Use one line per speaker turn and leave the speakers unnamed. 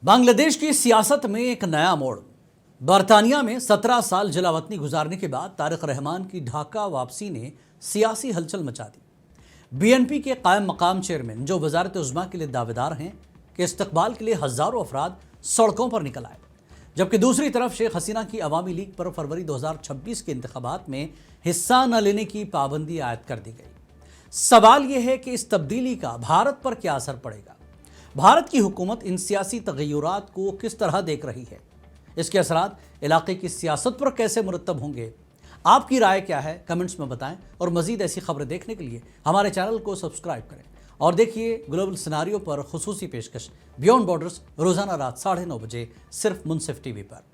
बांग्लादेश की सियासत में एक नया मोड़। बरतानिया में 17 साल जलावतनी गुजारने के बाद तारिक रहमान की ढाका वापसी ने सियासी हलचल मचा दी। बीएनपी के कायम मकाम चेयरमैन जो वजारत उज़्मा के लिए दावेदार हैं कि इस्तकबाल के लिए हज़ारों अफराद सड़कों पर निकल आए, जबकि दूसरी तरफ शेख हसीना की अवामी लीग पर फरवरी 2026 के इंतखाबात में हिस्सा न लेने की पाबंदी आयद कर दी गई। सवाल यह है कि इस तब्दीली का भारत पर क्या असर पड़ेगा। भारत की हुकूमत इन सियासी तग़य्युरात को किस तरह देख रही है, इसके असरात इलाके की सियासत पर कैसे मुरतब होंगे। आपकी राय क्या है, कमेंट्स में बताएं और मज़ीद ऐसी खबरें देखने के लिए हमारे चैनल को सब्सक्राइब करें और देखिए ग्लोबल सिनारियो पर खुसूसी पेशकश बियॉन्ड बॉर्डर्स रोज़ाना रात 9:30 बजे सिर्फ मुनसिफ टीवी पर।